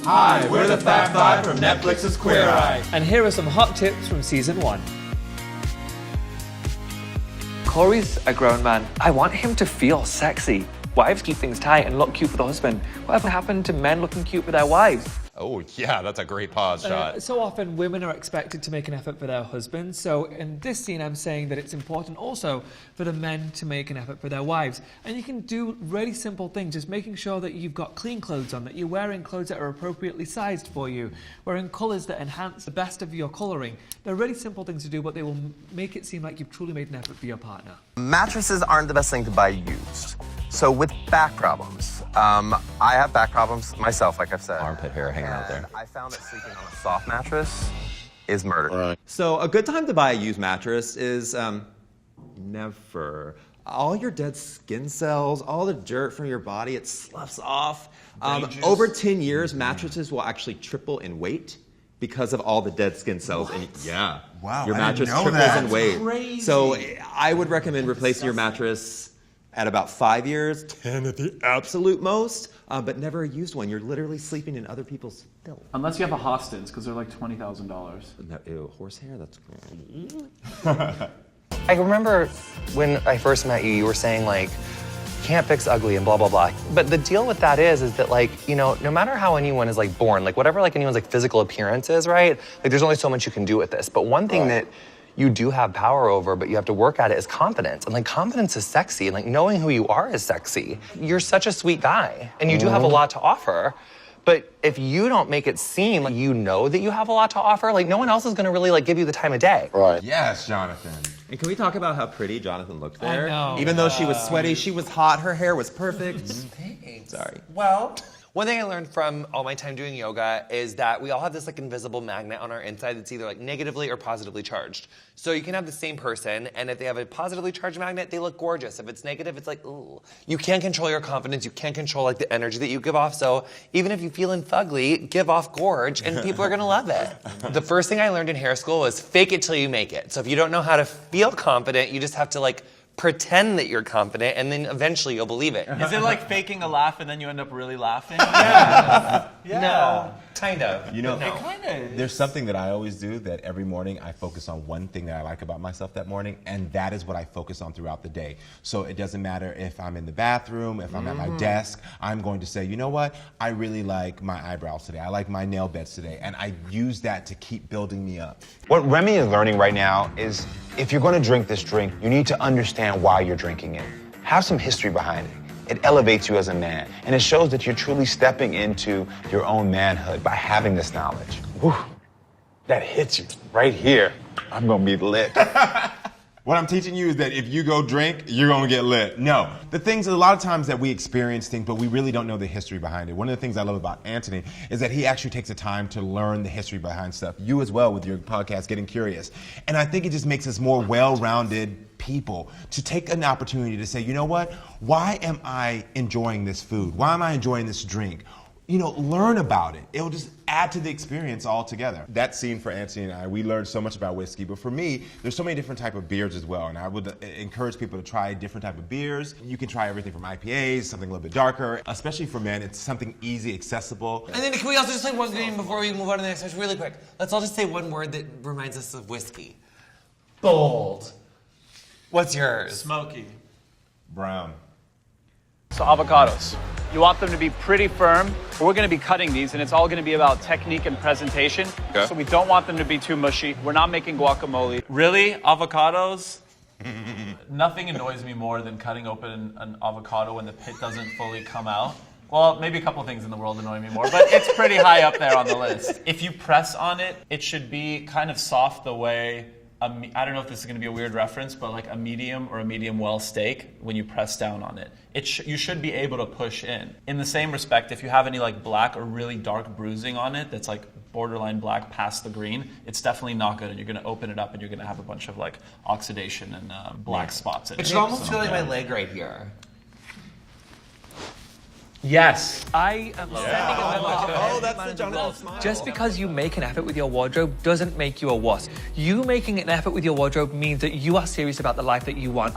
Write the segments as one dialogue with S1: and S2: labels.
S1: Hi, we're the Fat Five from Netflix's Queer Eye.
S2: And here are some hot tips from season 1. Corey's a grown man. I want him to feel sexy. Wives keep things tight and look cute for the husband. Whatever happened to men looking cute for their wives?
S3: Oh, yeah, that's a great pause shot.
S2: So often women are expected to make an effort for their husbands. So in this scene, I'm saying that it's important also for the men to make an effort for their wives. And you can do really simple things, just making sure that you've got clean clothes on, that you're wearing clothes that are appropriately sized for you, wearing colours that enhance the best of your colouring. They're really simple things to do, but they will make it seem like you've truly made an effort for your partner.
S4: Mattresses aren't the best thing to buy used. So with back problems, I have back problems myself, like I've said.
S3: Armpit hair hanging out there.
S4: I found that sleeping on a soft mattress is murder.
S3: Right. So a good time to buy a used mattress is never. All your dead skin cells, all the dirt from your body, it sloughs off. Over 10 years, mattresses will actually triple in weight because of all the dead skin cells. And yeah,
S1: wow,
S3: your mattress triples in weight. So I would recommend replacing your mattress at about 5 years, 10 at the absolute most, but never a used one. You're literally sleeping in other people's filth.
S5: Unless you have a Hostens, because they're like $20,000.
S3: Ew, horsehair, that's great.
S6: I remember when I first met you, you were saying like, can't fix ugly and blah, blah, blah. But the deal with that is that like, you know, no matter how anyone is like born, like whatever like anyone's like physical appearance is, right? Like there's only so much you can do with this. But one thing that you do have power over, but you have to work at it, is confidence. And like confidence is sexy, and like knowing who you are is sexy. You're such a sweet guy, and you do have a lot to offer. But if you don't make it seem like you know that you have a lot to offer, like no one else is gonna really like give you the time of day.
S1: Right. Yes, Jonathan.
S3: And can we talk about how pretty Jonathan looked there?
S2: I know.
S3: Even though she was sweaty, she was hot, her hair was perfect.
S6: Thanks.
S3: Sorry.
S6: Well, one thing I learned from all my time doing yoga is that we all have this like invisible magnet on our inside that's either like negatively or positively charged. So you can have the same person, and if they have a positively charged magnet, they look gorgeous. If it's negative, it's like, ooh. You can't control your confidence. You can't control like the energy that you give off. So even if you feeling fugly, give off gorge, and people are gonna love it. The first thing I learned in hair school was fake it till you make it. So if you don't know how to feel confident, you just have to like pretend that you're confident, and then eventually you'll believe it.
S5: Is it like faking a laugh and then you end up really laughing?
S6: Yeah. No, kind of.
S1: You know,
S5: It kind of is.
S1: there's something that I always do that every morning I focus on one thing that I like about myself that morning, and that is what I focus on throughout the day. So it doesn't matter if I'm in the bathroom, if I'm at my desk, I'm going to say, you know what? I really like my eyebrows today. I like my nail beds today. And I use that to keep building me up.
S7: What Remy is learning right now is if you're going to drink this drink, you need to understand why you're drinking it. Have some history behind it. It elevates you as a man, and it shows that you're truly stepping into your own manhood by having this knowledge. Whew, that hits you right here. I'm going to be lit.
S1: What I'm teaching you is that if you go drink, you're gonna get lit. No. The things, a lot of times that we experience things, but we really don't know the history behind it. One of the things I love about Anthony is that he actually takes the time to learn the history behind stuff. You as well with your podcast, Getting Curious. And I think it just makes us more well-rounded people to take an opportunity to say, you know what? Why am I enjoying this food? Why am I enjoying this drink? You know, learn about it. It'll just add to the experience altogether. That scene for Anthony and I, we learned so much about whiskey, but for me, there's so many different type of beers as well, and I would encourage people to try different type of beers. You can try everything from IPAs, something a little bit darker, especially for men, it's something easy, accessible.
S6: And then can we also just play one game before we move on to the next question really quick? Let's all just say one word that reminds us of whiskey. Bold. What's yours?
S5: Smoky.
S1: Brown.
S5: So avocados. You want them to be pretty firm. We're going to be cutting these, and it's all going to be about technique and presentation.
S3: Okay.
S5: So we don't want them to be too mushy. We're not making guacamole. Really? Avocados? Nothing annoys me more than cutting open an avocado when the pit doesn't fully come out. Well, maybe a couple things in the world annoy me more, but it's pretty high up there on the list. If you press on it, it should be kind of soft the way, I don't know if this is going to be a weird reference, but like a medium or a medium well steak, when you press down on it, you should be able to push in. In the same respect, if you have any like black or really dark bruising on it that's like borderline black past the green, it's definitely not good, and you're going to open it up and you're going to have a bunch of like oxidation and black spots in it.
S6: It should almost feel like my leg right here.
S5: Yes.
S2: I am standing in my
S6: That's the Jonathan smile.
S2: Just because you make an effort with your wardrobe doesn't make you a wuss. You making an effort with your wardrobe means that you are serious about the life that you want.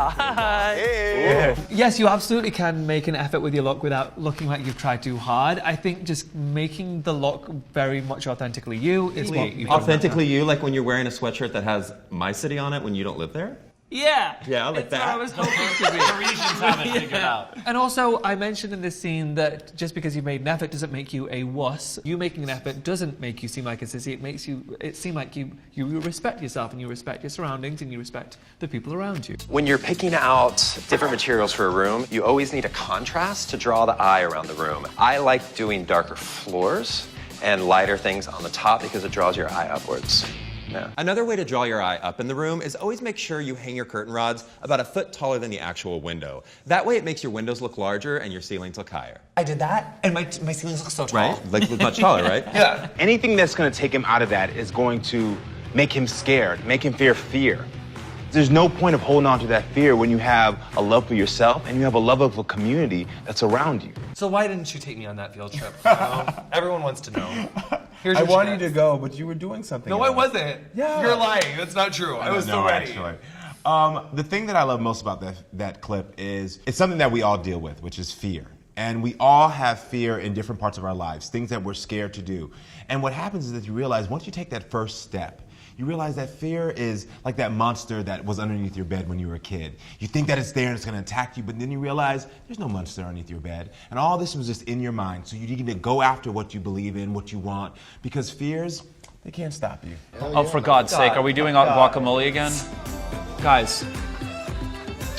S2: Yes, you absolutely can make an effort with your look without looking like you've tried too hard. I think just making the look very much authentically you is what you
S3: Authentically you, like when you're wearing a sweatshirt that has My City on it when you don't live there?
S2: Yeah.
S3: Yeah, like
S2: it's
S3: that.
S2: what I was hoping to be.
S5: Parisians haven't figured out.
S2: And also, I mentioned in this scene that just because you've made an effort doesn't make you a wuss. You making an effort doesn't make you seem like a sissy. It makes it seem like you respect yourself and you respect your surroundings and you respect the people around you.
S6: When you're picking out different materials for a room, you always need a contrast to draw the eye around the room. I like doing darker floors and lighter things on the top because it draws your eye upwards. Yeah.
S3: Another way to draw your eye up in the room is always make sure you hang your curtain rods about a foot taller than the actual window. That way it makes your windows look larger and your ceilings look higher.
S6: I did that, and my ceilings look so tall.
S3: Right? Like much taller, right?
S6: Yeah.
S7: Anything that's going to take him out of that is going to make him scared, make him fear. There's no point of holding on to that fear when you have a love for yourself and you have a love of a community that's around you.
S6: So why didn't you take me on that field trip? Everyone wants to know. Here's
S1: I
S6: your
S1: wanted you
S6: chance.
S1: to go, but you were doing something
S6: No, I
S1: else.
S6: wasn't.
S1: Yeah.
S6: You're lying. That's not true. I was so ready.
S1: Actually. The thing that I love most about that clip is it's something that we all deal with, which is fear. And we all have fear in different parts of our lives, things that we're scared to do. And what happens is that you realize once you take that first step, you realize that fear is like that monster that was underneath your bed when you were a kid. You think that it's there and it's going to attack you, but then you realize there's no monster underneath your bed. And all this was just in your mind. So you need to go after what you believe in, what you want, because fears, they can't stop you.
S5: Oh, for God's sake, are we doing guacamole again? Guys,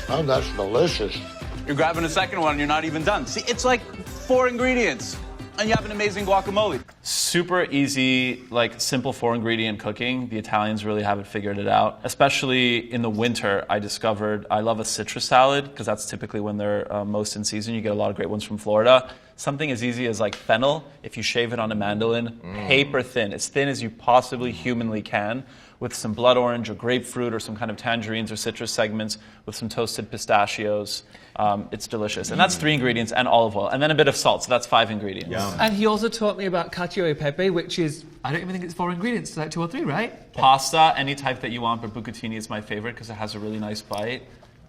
S8: Oh, that's delicious.
S9: You're grabbing a second one and you're not even done. See, it's like 4 ingredients and you have an amazing guacamole.
S5: super easy, like simple 4-ingredient cooking. The Italians really haven't figured it out. Especially in the winter, I discovered I love a citrus salad because that's typically when they're most in season. You get a lot of great ones from Florida. Something as easy as like fennel, if you shave it on a mandolin, paper thin, as thin as you possibly humanly can, with some blood orange or grapefruit or some kind of tangerines or citrus segments with some toasted pistachios. It's delicious. And that's 3 ingredients and olive oil. And then a bit of salt, so that's 5 ingredients.
S2: And he also taught me about cacio e pepe, which is, I don't even think it's 4 ingredients, it's like 2 or 3, right?
S5: Pasta, any type that you want, but bucatini is my favorite because it has a really nice bite.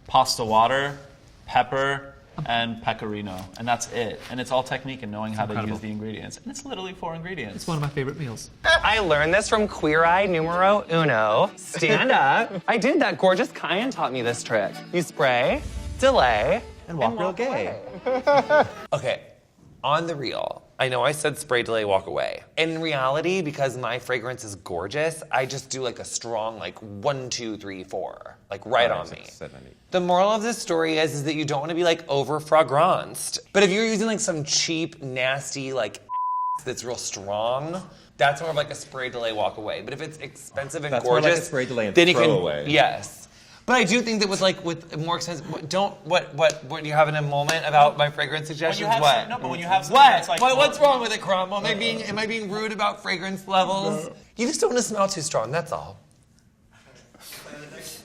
S5: Pasta water, pepper, and pecorino. And that's it. And it's all technique and knowing how to use the ingredients. And it's literally 4 ingredients.
S2: It's one of my favorite meals.
S6: I learned this from Queer Eye numero uno. Stand up. I did that. Gorgeous Kyan taught me this trick. You spray, delay,
S3: and walk real gay.
S6: Okay, on the real, I know I said spray, delay, walk away. In reality, because my fragrance is gorgeous, I just do like a strong, like 1, 2, 3, 4, like right on me. The moral of this story is that you don't want to be like over fragranced. But if you're using like some cheap, nasty, like that's real strong, that's more of like a spray, delay, walk away. But if it's expensive and
S3: That's more
S6: gorgeous,
S3: like a spray, delay, and
S6: then you
S3: throw
S6: can,
S3: away.
S6: yes. But I do think that with more expensive, what you're having a moment about my fragrance suggestions? What?
S5: No, but when you have something
S6: What?
S5: that's like...
S6: What's wrong with it, Crumb? Am I being rude about fragrance levels? You just don't want to smell too strong, that's all.